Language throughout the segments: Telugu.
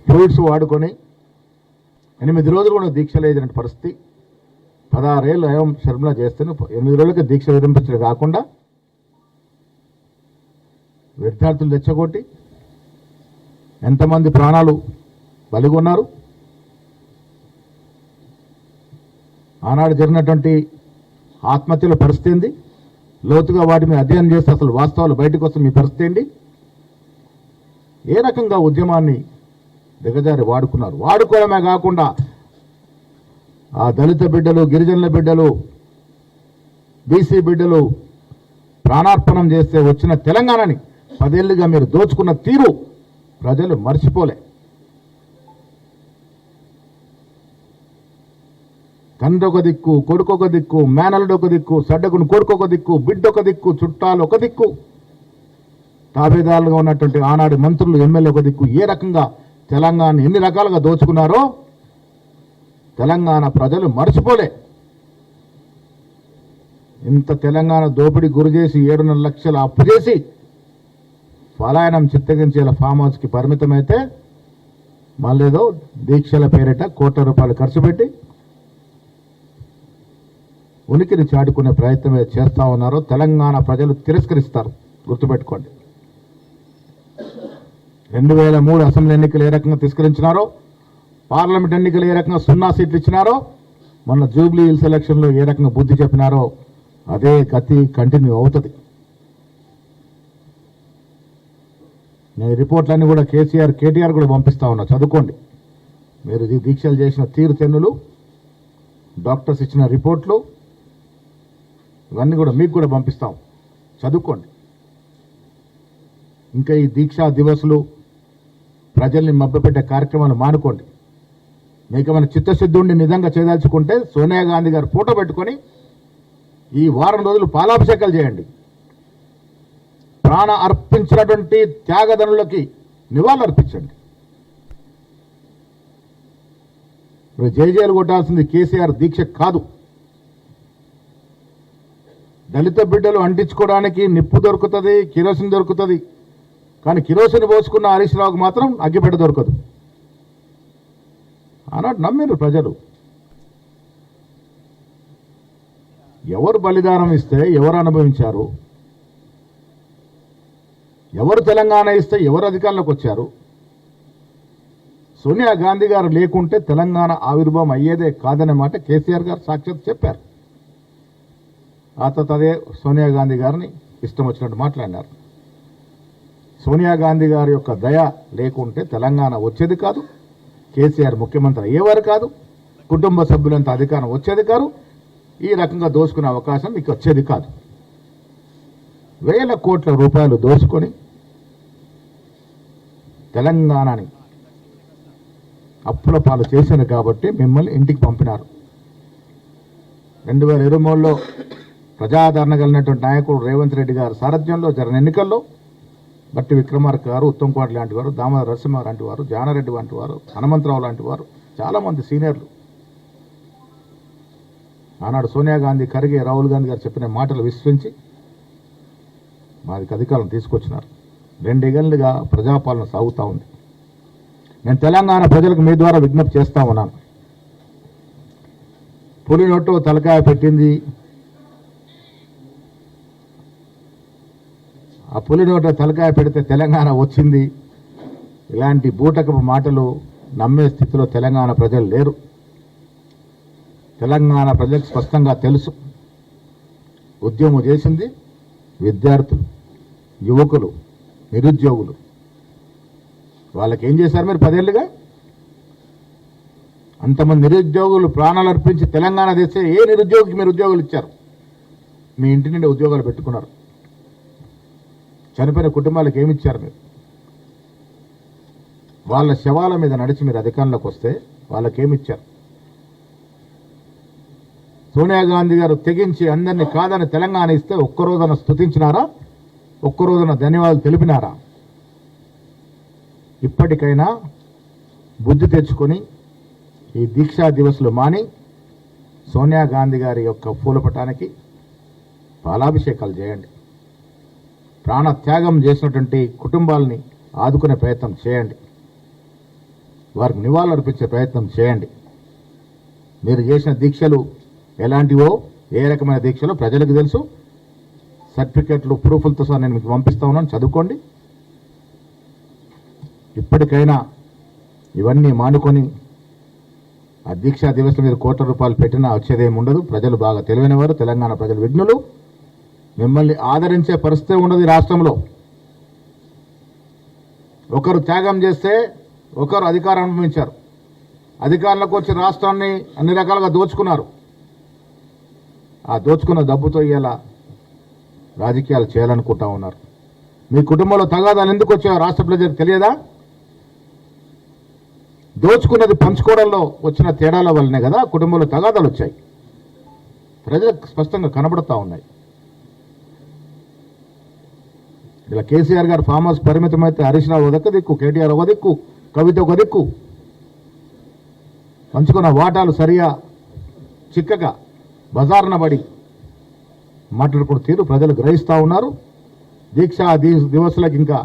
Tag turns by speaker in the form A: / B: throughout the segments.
A: ఫ్రూట్స్ వాడుకొని 8 రోజులు కూడా దీక్ష లేదని పరిస్థితి. 16 ఏళ్ళు అయం శర్మల చేస్తే 8 రోజులకి దీక్ష విరమించడం కాకుండా విద్యార్థులు తెచ్చగొట్టి ఎంతమంది ప్రాణాలు బలిగొన్నారు. ఆనాడు జరిగినటువంటి ఆత్మహత్యల పరిస్థితి ఏంది, లోతుగా వాటి మీద అధ్యయనం చేస్తే అసలు వాస్తవాలు బయటకు వస్తే మీ పరిస్థితి ఏంటి, ఏ రకంగా ఉద్యమాన్ని దిగజారి వాడుకున్నారు. వాడుకోవడమే కాకుండా ఆ దళిత బిడ్డలు, గిరిజనుల బిడ్డలు, బీసీ బిడ్డలు ప్రాణార్పణం చేస్తే వచ్చిన తెలంగాణని 10 ఏళ్ళుగా మీరు దోచుకున్న తీరు ప్రజలు మర్చిపోలే. తండ్రి ఒక దిక్కు, కొడుకు ఒక దిక్కు, మేనలుడు ఒక దిక్కు, సడ్డకుని కొడుకు ఒక దిక్కు, బిడ్డ ఒక దిక్కు, చుట్టాలు ఒక దిక్కు, తాబేదారులుగా ఉన్నటువంటి ఆనాడు మంత్రులు, ఎమ్మెల్యే ఒక దిక్కు. ఏ రకంగా తెలంగాణ ఎన్ని రకాలుగా దోచుకున్నారో తెలంగాణ ప్రజలు మర్చిపోలే. ఇంత తెలంగాణ దోపిడీ గురి చేసి 7.5 లక్షల అప్పు చేసి పలాయనం చిత్తగించేలా ఫామ్ హౌస్కి పరిమితమైతే మళ్ళేదో దీక్షల పేరిట కోట్ల రూపాయలు ఖర్చు పెట్టి ఉనికిని చాటుకునే ప్రయత్నం చేస్తూ ఉన్నారో తెలంగాణ ప్రజలు తిరస్కరిస్తారు, గుర్తుపెట్టుకోండి. 2003 అసెంబ్లీ ఎన్నికలు ఏ రకంగా తిరస్కరించినారో, పార్లమెంట్ ఎన్నికలు ఏ రకంగా 0 సీట్లు ఇచ్చినారో, మొన్న జూబ్లీ హిల్స్ ఎలక్షన్లో ఏ రకంగా బుద్ధి చెప్పినారో అదే గతి కంటిన్యూ అవుతుంది. నేను రిపోర్ట్లన్నీ కూడా కేటీఆర్ కూడా పంపిస్తా ఉన్నా, చదువుకోండి. మీరు ఈ దీక్షలు చేసిన తీరుతెన్నులు, డాక్టర్స్ ఇచ్చిన రిపోర్ట్లు ఇవన్నీ కూడా మీకు కూడా పంపిస్తాం, చదువుకోండి. ఇంకా ఈ దీక్షా దివసులు ప్రజల్ని మభ్యపెట్టే కార్యక్రమాలు మానుకోండి. మీకు ఏమైనా చిత్తశుద్ధి ఉండి నిజంగా చేయదలుచుకుంటే సోనియా గాంధీ గారు ఫోటో పెట్టుకొని ఈ వారం రోజులు పాలాభిషేకాలు చేయండి. ప్రాణ అర్పించినటువంటి త్యాగదనులకి నివాళులు అర్పించండి. ఇప్పుడు జైలు కొట్టాల్సింది కేసీఆర్ దీక్ష కాదు. దళిత బిడ్డలు అంటించుకోవడానికి నిప్పు దొరుకుతుంది, కిరోసిన్ దొరుకుతుంది, కానీ కిరోసిన్ పోసుకున్న హరీష్ రావుకు మాత్రం అగ్గిపెట్ట దొరకదు. ఆనాడు నమ్మిరు ప్రజలు. ఎవరు బలిదానం ఇస్తే ఎవరు అనుభవించారు, ఎవరు తెలంగాణ ఇస్తే ఎవరు అధికారంలోకి వచ్చారు. సోనియా గాంధీ గారు లేకుంటే తెలంగాణ ఆవిర్భావం అయ్యేదే కాదనే మాట కేసీఆర్ గారు సాక్షాత్ చెప్పారు. ఆ తర్వాత అదే సోనియా గాంధీ గారిని ఇష్టం వచ్చినట్టు మాట్లాడినారు. సోనియా గాంధీ గారి యొక్క దయ లేకుంటే తెలంగాణ వచ్చేది కాదు, కేసీఆర్ ముఖ్యమంత్రి అయ్యేవారు కాదు, కుటుంబ సభ్యులంతా అధికారం వచ్చేది కాదు, ఈ రకంగా దోచుకునే అవకాశం మీకు వచ్చేది కాదు. వేల కోట్ల రూపాయలు దోచుకొని తెలంగాణని అప్పుల పాలు చేశాను కాబట్టి మిమ్మల్ని ఇంటికి పంపినారు. 2023లో ప్రజాదరణ కలిగినటువంటి నాయకుడు రేవంత్ రెడ్డి గారి సారథ్యంలో జరిగిన ఎన్నికల్లో బట్టి విక్రమార్క గారు, ఉత్తమ్ కుమార్ లాంటి వారు, దామోదర నరసింహ లాంటి వారు, జానారెడ్డి లాంటి వారు, హనుమంతరావు లాంటి వారు, చాలామంది సీనియర్లు ఆనాడు సోనియా గాంధీ, ఖర్గే, రాహుల్ గాంధీ గారు చెప్పిన మాటలు విశ్వసించి మాది అధికారం తీసుకొచ్చినారు. 2 ఏళ్లుగా ప్రజాపాలన సాగుతూ ఉంది. నేను తెలంగాణ ప్రజలకు మీ ద్వారా విజ్ఞప్తి చేస్తా ఉన్నాను. పులి నోటు తలకాయ పెట్టింది, ఆ పులి నోట తలకాయ పెడితే తెలంగాణ వచ్చింది, ఇలాంటి బూటకపు మాటలు నమ్మే స్థితిలో తెలంగాణ ప్రజలు లేరు. తెలంగాణ ప్రజలకు స్పష్టంగా తెలుసు. ఉద్యమం చేసింది విద్యార్థులు, యువకులు, నిరుద్యోగులు. వాళ్ళకి ఏం చేశారు మీరు 10 ఏళ్ళుగా? అంతమంది నిరుద్యోగులు ప్రాణాలు అర్పించి తెలంగాణ తెస్తే ఏ నిరుద్యోగికి మీరు ఉద్యోగాలు ఇచ్చారు? మీ ఇంటి నుండి ఉద్యోగాలు పెట్టుకున్నారు. చనిపోయిన కుటుంబాలకు ఏమి ఇచ్చారు మీరు? వాళ్ళ శవాల మీద నడిచి మీరు అధికారంలోకి వస్తే వాళ్ళకేమిచ్చారు? సోనియా గాంధీ గారు తెగించి అందరినీ కాదని తెలంగాణ ఇస్తే ఒక్కరోజున స్తుతించినారా? ఒక్కరోజున ధన్యవాదాలు తెలిపినారా? ఇప్పటికైనా బుద్ధి తెచ్చుకొని ఈ దీక్షా దివస్లు మాని సోనియా గాంధీ గారి యొక్క పూలపటానికి పాలాభిషేకాలు చేయండి. ప్రాణ త్యాగం చేసినటువంటి కుటుంబాలని ఆదుకునే ప్రయత్నం చేయండి. వారికి నివాళులర్పించే ప్రయత్నం చేయండి. మీరు చేసిన దీక్షలు ఎలాంటివో, ఏ రకమైన దీక్షలో ప్రజలకు తెలుసు. సర్టిఫికెట్లు, ప్రూఫ్లతో సహా నేను మీకు పంపిస్తా ఉన్నాను, చదువుకోండి. ఇప్పటికైనా ఇవన్నీ మానుకొని ఆ దీక్షా దివస్లో మీరు కోట్ల రూపాయలు పెట్టినా వచ్చేదేమి ఉండదు. ప్రజలు బాగా తెలివైనవారు, తెలంగాణ ప్రజలు విఘ్నులు. మిమ్మల్ని ఆదరించే పరిస్థితి ఉండదు ఈ రాష్ట్రంలో. ఒకరు త్యాగం చేస్తే ఒకరు అధికారం అనుభవించారు. అధికారంలోకి వచ్చి రాష్ట్రాన్ని అన్ని రకాలుగా దోచుకున్నారు. ఆ దోచుకున్న డబ్బుతో ఇలా రాజకీయాలు చేయాలనుకుంటా ఉన్నారు. మీ కుటుంబంలో తగాదాలు ఎందుకు వచ్చాయో రాష్ట్ర ప్రజలకు తెలియదా? దోచుకున్నది పంచుకోవడంలో వచ్చిన తేడాల వల్లనే కదా కుటుంబంలో తగాదాలు వచ్చాయి. ప్రజలకు స్పష్టంగా కనబడుతూ ఉన్నాయి. ఇలా కేసీఆర్ గారు ఫామ్ హౌస్ పరిమితమైతే హరీష్ రావు ఒక దిక్కు, కేటీఆర్ ఒక దిక్కు, కవిత ఒక దిక్కు. పంచుకున్న వాటాలు సరిగా చిక్కగా బజారున పడి మాట్లాడుకున్న తీరు ప్రజలు గ్రహిస్తూ ఉన్నారు. దీక్షా దివస్లకు ఇంకా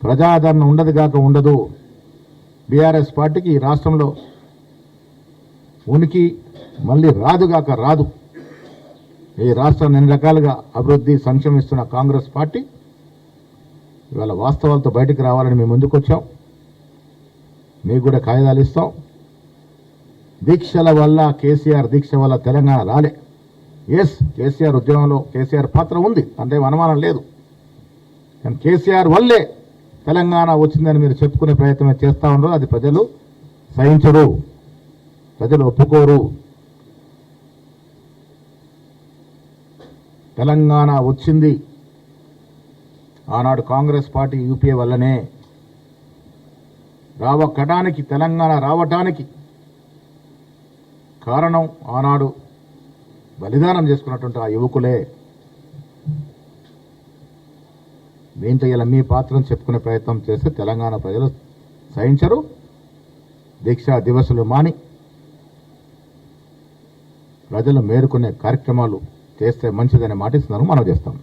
A: ప్రజాదరణ ఉండదు కాక ఉండదు. బీఆర్ఎస్ పార్టీకి ఈ రాష్ట్రంలో ఉనికి మళ్ళీ రాదుగాక రాదు. ఈ రాష్ట్రాన్ని అన్ని రకాలుగా అభివృద్ధి సంక్షేమిస్తున్న కాంగ్రెస్ పార్టీ ఇవాళ వాస్తవాలతో బయటకు రావాలని మేము ముందుకు వచ్చాం. మీకు కూడా కాగితాలు ఇస్తాం. దీక్షల వల్ల, కేసీఆర్ దీక్ష వల్ల తెలంగాణ రాలే. ఎస్, కేసీఆర్ ఉద్యమంలో కేసీఆర్ పాత్ర ఉంది, అంటే అనుమానం లేదు. కానీ కేసీఆర్ వల్లే తెలంగాణ వచ్చిందని మీరు చెప్పుకునే ప్రయత్నం చేస్తూ ఉన్నారు. అది ప్రజలు సహించరు, ప్రజలు ఒప్పుకోరు. తెలంగాణ వచ్చింది ఆనాడు కాంగ్రెస్ పార్టీ యూపీఏ వల్లనే. తెలంగాణ రావటానికి కారణం ఆనాడు బలిదానం చేసుకున్నటువంటి ఆ యువకులే. దీంట్లో ఇలా మీ పాత్రను చెప్పుకునే ప్రయత్నం చేస్తే తెలంగాణ ప్రజలు సహించరు. దీక్షా దివసులు మాని ప్రజలు మేలుకునే కార్యక్రమాలు చేస్తే మంచిదనే మాటిస్తున్నారు. మనం చేస్తాం.